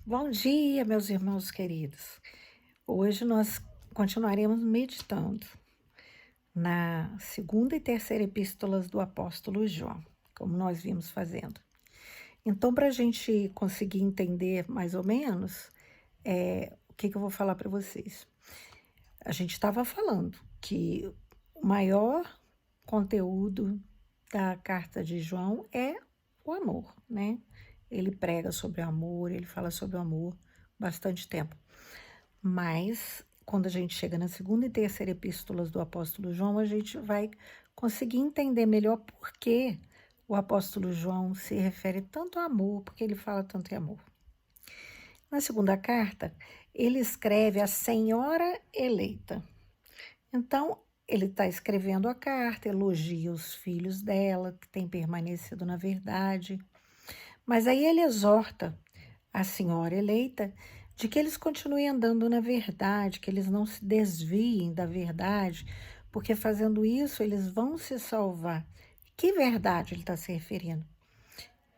Bom dia, meus irmãos queridos. Hoje nós continuaremos meditando na segunda e terceira epístolas do apóstolo João, como nós vimos fazendo. Então, para a gente conseguir entender mais ou menos, o que eu vou falar para vocês? A gente estava falando que o maior conteúdo da carta de João é o amor, né? Ele prega sobre o amor, ele fala sobre o amor bastante tempo. Mas, quando a gente chega na segunda e terceira epístolas do apóstolo João, a gente vai conseguir entender melhor por que o apóstolo João se refere tanto ao amor, porque ele fala tanto em amor. Na segunda carta, ele escreve a Senhora Eleita. Então, ele está escrevendo a carta, elogia os filhos dela, que têm permanecido na verdade. Mas aí ele exorta a Senhora Eleita de que eles continuem andando na verdade, que eles não se desviem da verdade, porque fazendo isso eles vão se salvar. Que verdade ele está se referindo?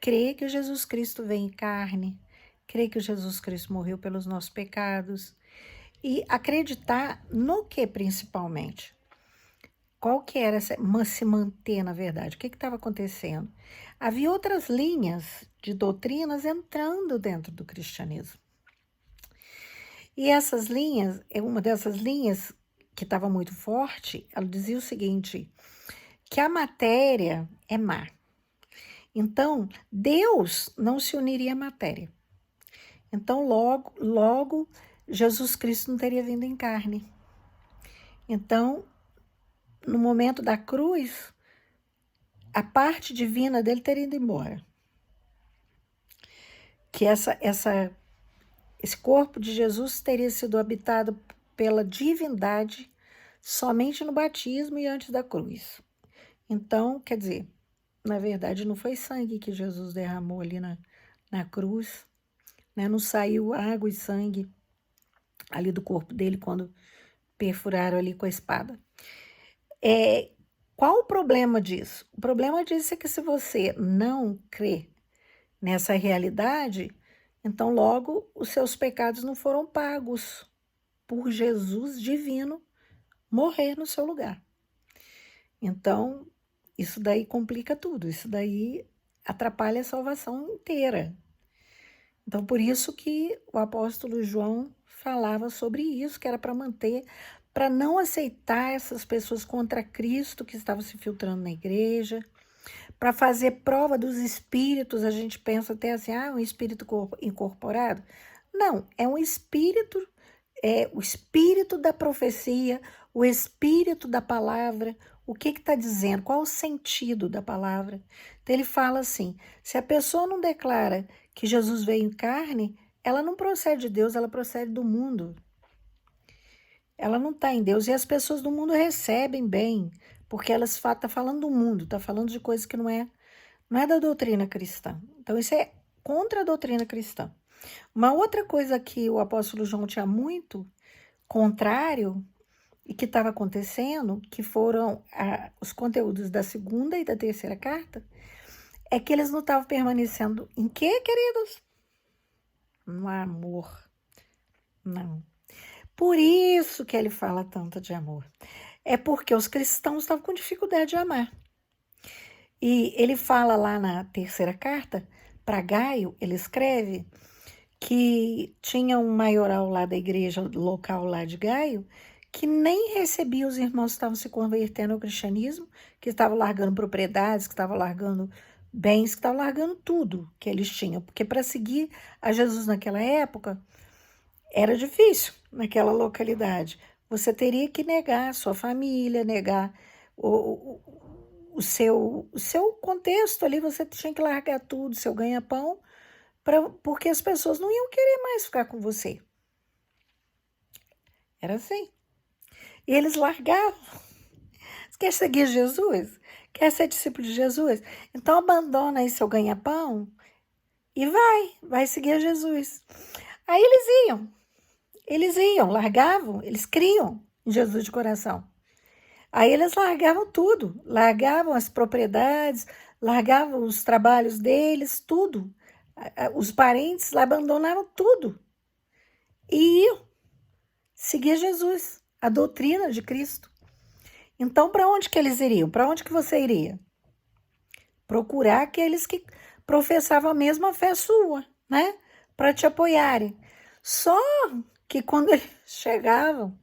Crer que Jesus Cristo veio em carne, crer que Jesus Cristo morreu pelos nossos pecados e acreditar no que principalmente? Qual que era se manter na verdade? O que estava acontecendo? Havia outras linhas de doutrinas entrando dentro do cristianismo. E essas linhas, uma dessas linhas que estava muito forte, ela dizia o seguinte, que a matéria é má. Então, Deus não se uniria à matéria. Então, logo, Jesus Cristo não teria vindo em carne. Então, no momento da cruz, a parte divina dele teria ido embora. Que esse corpo de Jesus teria sido habitado pela divindade somente no batismo e antes da cruz. Então, quer dizer, na verdade, não foi sangue que Jesus derramou ali na cruz, né? Não saiu água e sangue ali do corpo dele quando perfuraram ali com a espada. Qual o problema disso? O problema disso é que se você não crê nessa realidade, então logo os seus pecados não foram pagos por Jesus divino morrer no seu lugar. Então, isso daí complica tudo, isso daí atrapalha a salvação inteira. Então, por isso que o apóstolo João falava sobre isso, que era para manter, para não aceitar essas pessoas contra Cristo que estavam se filtrando na igreja, para fazer prova dos espíritos. A gente pensa até assim, um espírito incorporado. Não, é um espírito, o espírito da profecia, o espírito da palavra. O que está dizendo? Qual o sentido da palavra? Então ele fala assim, se a pessoa não declara que Jesus veio em carne, ela não procede de Deus, ela procede do mundo. Ela não está em Deus, e as pessoas do mundo recebem bem, porque elas estão falando do mundo, está falando de coisas que não é da doutrina cristã. Então isso é contra a doutrina cristã. Uma outra coisa que o apóstolo João tinha muito contrário e que estava acontecendo, que foram os conteúdos da segunda e da terceira carta, é que eles não estavam permanecendo em quê, queridos? No amor. Não. Por isso que ele fala tanto de amor. É porque os cristãos estavam com dificuldade de amar. E ele fala lá na terceira carta, para Gaio, ele escreve que tinha um maioral lá da igreja local lá de Gaio, que nem recebia os irmãos que estavam se convertendo ao cristianismo, que estavam largando propriedades, que estavam largando bens, que estavam largando tudo que eles tinham, porque para seguir a Jesus naquela época era difícil naquela localidade. Você teria que negar a sua família, negar o seu contexto ali, você tinha que largar tudo, seu ganha-pão, porque as pessoas não iam querer mais ficar com você. Era assim. E eles largavam. Você quer seguir Jesus? Quer ser discípulo de Jesus? Então abandona aí seu ganha-pão e vai seguir Jesus. Aí eles iam, largavam, eles criam em Jesus de coração. Aí eles largavam tudo, largavam as propriedades, largavam os trabalhos deles, tudo. Os parentes lá abandonaram tudo e iam seguir Jesus, a doutrina de Cristo. Então, para onde que eles iriam? Para onde que você iria? Procurar aqueles que professavam a mesma fé sua, né? Para te apoiarem. Só que quando eles chegavam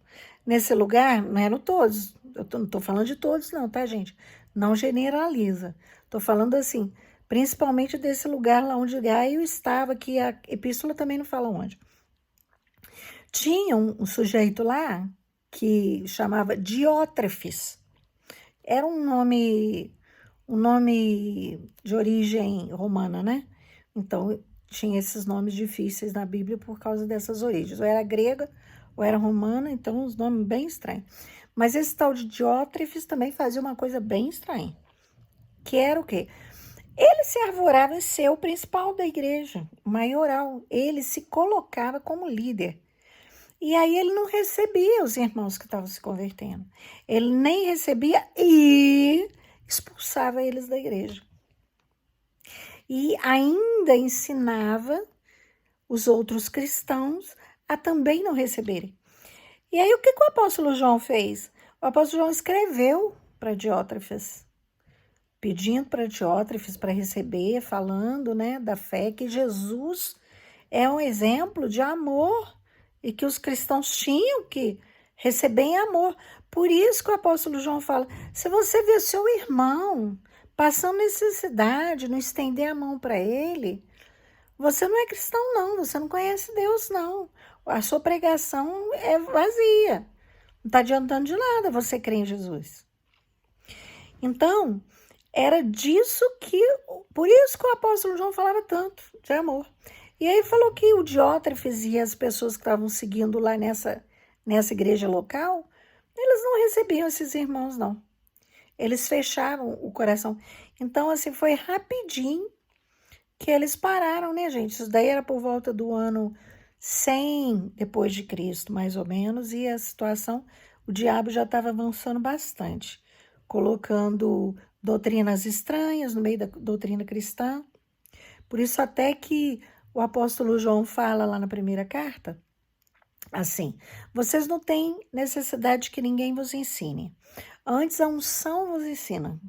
nesse lugar, não eram todos, não estou falando de todos não, tá, gente? Não generaliza. Estou falando assim, principalmente desse lugar lá onde Gaio estava, que a epístola também não fala onde. Tinha um sujeito lá que chamava Diótrefes. Era um nome de origem romana, né? Então, tinha esses nomes difíceis na Bíblia por causa dessas origens. Ou era grega, ou era romana, então os nomes bem estranhos. Mas esse tal de Diótrefes também fazia uma coisa bem estranha. Que era o quê? Ele se arvorava em ser o principal da igreja, o maioral. Ele se colocava como líder. E aí ele não recebia os irmãos que estavam se convertendo. Ele nem recebia e expulsava eles da igreja. E ainda ensinava os outros cristãos a também não receberem. E aí o que o apóstolo João fez? O apóstolo João escreveu para Diótrefes, pedindo para Diótrefes para receber, falando, né, da fé, que Jesus é um exemplo de amor e que os cristãos tinham que receber em amor. Por isso que o apóstolo João fala, se você vê seu irmão passando necessidade, não estender a mão para ele, você não é cristão não, você não conhece Deus não. A sua pregação é vazia, não está adiantando de nada você crer em Jesus. Então, era disso que, por isso que o apóstolo João falava tanto de amor. E aí falou que o Diótrefes e as pessoas que estavam seguindo lá nessa igreja local, eles não recebiam esses irmãos, não. Eles fechavam o coração. Então, assim, foi rapidinho que eles pararam, né, gente? Isso daí era por volta do ano 100 depois de Cristo, mais ou menos, e a situação, o diabo já estava avançando bastante, colocando doutrinas estranhas no meio da doutrina cristã. Por isso até que o apóstolo João fala lá na primeira carta, assim, vocês não têm necessidade que ninguém vos ensine. Antes a unção vos ensina.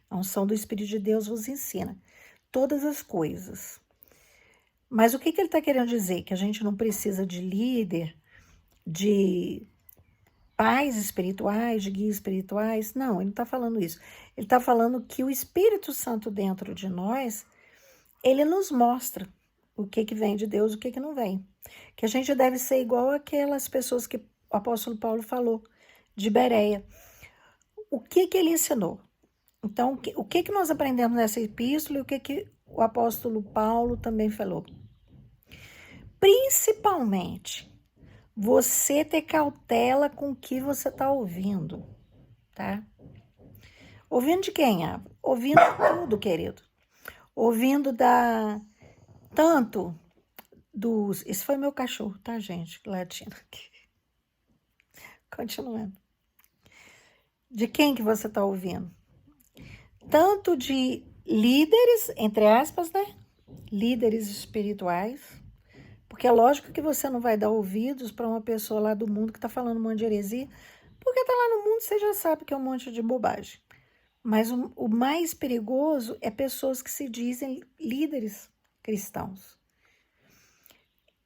A unção do Espírito de Deus vos ensina todas as coisas. Mas o que ele está querendo dizer? Que a gente não precisa de líder, de pais espirituais, de guias espirituais? Não, ele não está falando isso. Ele está falando que o Espírito Santo dentro de nós, ele nos mostra o que vem de Deus, o que não vem. Que a gente deve ser igual aquelas pessoas que o apóstolo Paulo falou, de Bereia. O que ele ensinou? Então, o que nós aprendemos nessa epístola e o que o apóstolo Paulo também falou? Principalmente, você ter cautela com o que você está ouvindo, tá? Ouvindo de quem, Ava? Ouvindo tudo, querido. Ouvindo tanto dos... Esse foi meu cachorro, tá, gente? Latindo aqui. Continuando. De quem que você está ouvindo? Tanto de líderes, entre aspas, né? Líderes espirituais. Porque é lógico que você não vai dar ouvidos para uma pessoa lá do mundo que está falando um monte de heresia, porque está lá no mundo, você já sabe que é um monte de bobagem. Mas o mais perigoso é pessoas que se dizem líderes cristãos.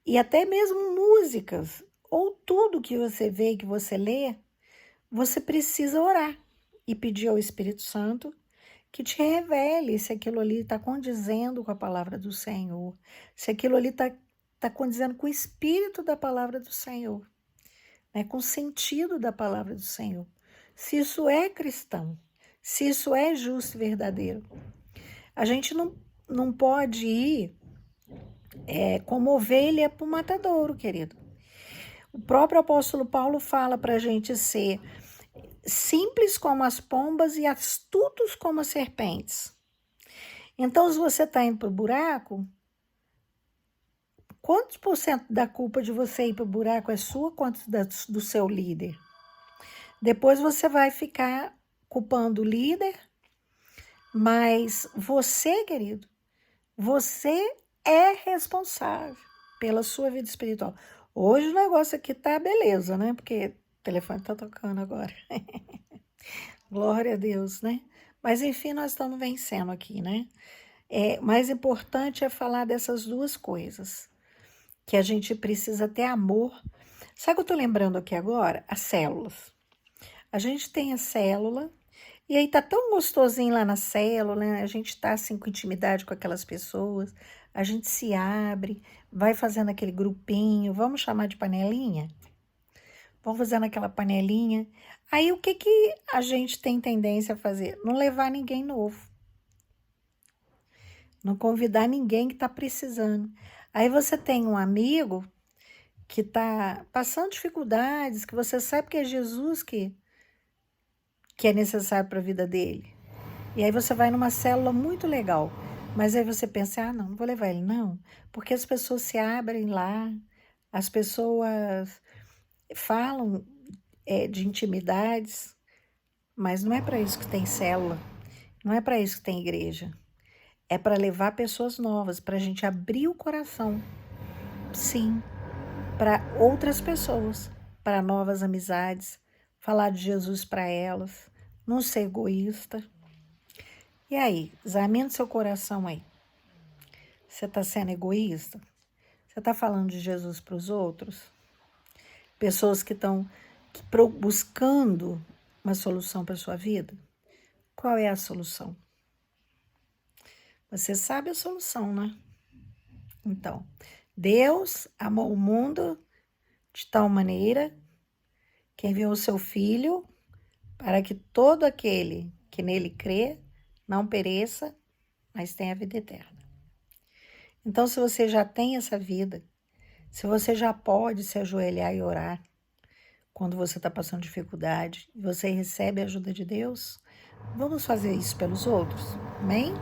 E até mesmo músicas, ou tudo que você vê, que você lê, você precisa orar e pedir ao Espírito Santo que te revele se aquilo ali está condizendo com a palavra do Senhor, se aquilo ali está condizendo com o espírito da palavra do Senhor, né, com o sentido da palavra do Senhor. Se isso é cristão, se isso é justo e verdadeiro. A gente não pode ir como ovelha para o matadouro, querido. O próprio apóstolo Paulo fala para a gente ser simples como as pombas e astutos como as serpentes. Então, se você está indo para o buraco, quantos por cento da culpa de você ir para o buraco é sua, quantos do seu líder? Depois você vai ficar culpando o líder, mas você, querido, você é responsável pela sua vida espiritual. Hoje o negócio aqui tá beleza, né? Porque o telefone tá tocando agora. Glória a Deus, né? Mas enfim, nós estamos vencendo aqui, né? Mais importante é falar dessas duas coisas, que a gente precisa ter amor. Sabe o que eu tô lembrando aqui agora? As células. A gente tem a célula, e aí tá tão gostosinho lá na célula, né? A gente tá assim com intimidade com aquelas pessoas, a gente se abre, vai fazendo aquele grupinho, vamos chamar de panelinha? Vamos fazendo aquela panelinha. Aí o que que a gente tem tendência a fazer? Não levar ninguém novo. Não convidar ninguém que tá precisando. Aí você tem um amigo que tá passando dificuldades, que você sabe que é Jesus que é necessário para a vida dele. E aí você vai numa célula muito legal, mas aí você pensa, não vou levar ele não, porque as pessoas se abrem lá, as pessoas falam de intimidades, mas não é para isso que tem célula, não é para isso que tem igreja, é para levar pessoas novas, para a gente abrir o coração, sim, para outras pessoas, para novas amizades, falar de Jesus para elas, não ser egoísta. E aí, examine seu coração aí. Você está sendo egoísta? Você está falando de Jesus para os outros? Pessoas que estão buscando uma solução para a sua vida? Qual é a solução? Você sabe a solução, né? Então, Deus amou o mundo de tal maneira que enviou o seu Filho para que todo aquele que nele crê não pereça, mas tenha a vida eterna. Então, se você já tem essa vida, se você já pode se ajoelhar e orar quando você está passando dificuldade e você recebe a ajuda de Deus, vamos fazer isso pelos outros, amém?